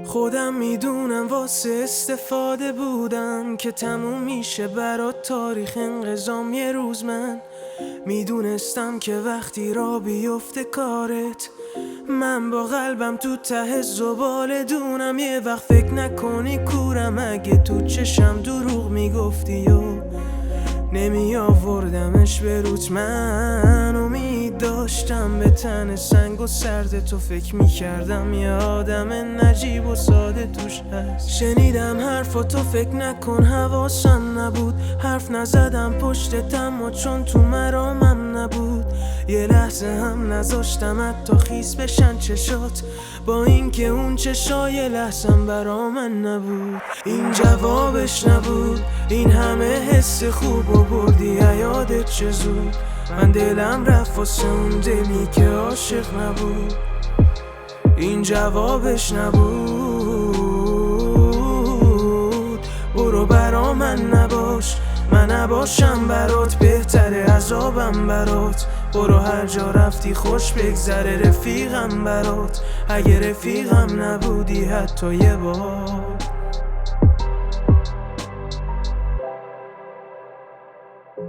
خودم میدونم واسه استفاده بودم که تموم میشه برات تاریخ انقضام یه روز. من میدونستم که وقتی را بیفته کارت، من با قلبم تو ته زباله دونم. یه وقت فکر نکنی کورم اگه تو چشم دروغ میگفتی و نمی آوردمش به روت. من امید داشتم به تن سنگ و سرد تو، فکر میکردم یه آدم نجیب و ساده توش هست. شنیدم حرفاتو فکر نکن حواسم نبود، حرف نزدم پشتتم و چون تو مرامم نبود. یه لحظه هم نذاشتم حتی خیس بشن چشات، با اینکه اون چشای لحظم برا من نبود. این جوابش نبود، این همه حس خوب و بردی یادت چه زود. من دلم رفت واسه اون دلی که عاشق نبود. این جوابش نبود. برو برا من نباش، من نباشم برات بهتره عذابم برات. برو هر جا رفتی خوش بگذره رفیقم برات، اگه رفیقم نبودی حتی یه بار.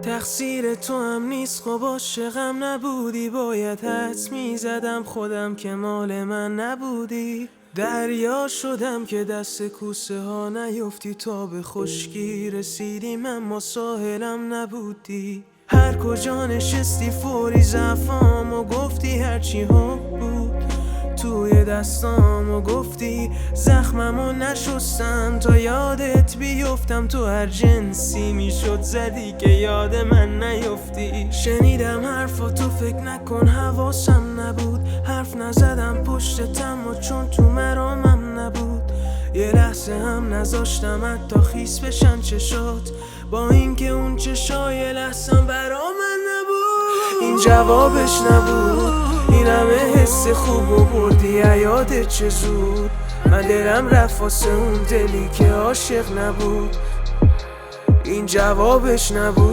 تقصیر تو هم نیست خب عاشقم نبودی، باید حدس میزدم خودم که مال من نبودی. دریا شدم که دست کوسه ها نیفتی، تا به خشکی رسیدیم اما ساحلم نبودی. هر کجا نشستی فوری ضعفامو گفتی، هرچی حب بود توی دستامو گفتی. زخممو نشستم تا یادت بیفتم، تو هر جنسی میشد زدی که یاد من نیفتی. شنیدم حرفاتو فکر نکن حواسم نبود، حرف نزدم پشتتم و چون تو مرامم نبود. یه لحظه هم نذاشتم حتی خیس بشن چشات، با اینکه اون چشای لحظم برا من نبود. این جوابش نبود، این همه حس خوب و بردی یادت چه زود. من دلم رفت واسه اون دلی که عاشق نبود. این جوابش نبود.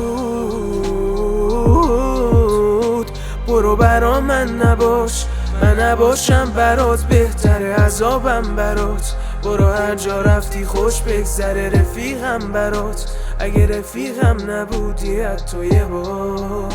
برو برا من نباش، من نباشم برات بهتره عذابم برات. برو هر جا رفتی خوش بگذره رفیقم برات، اگه رفیقم نبودی حتی یه بار.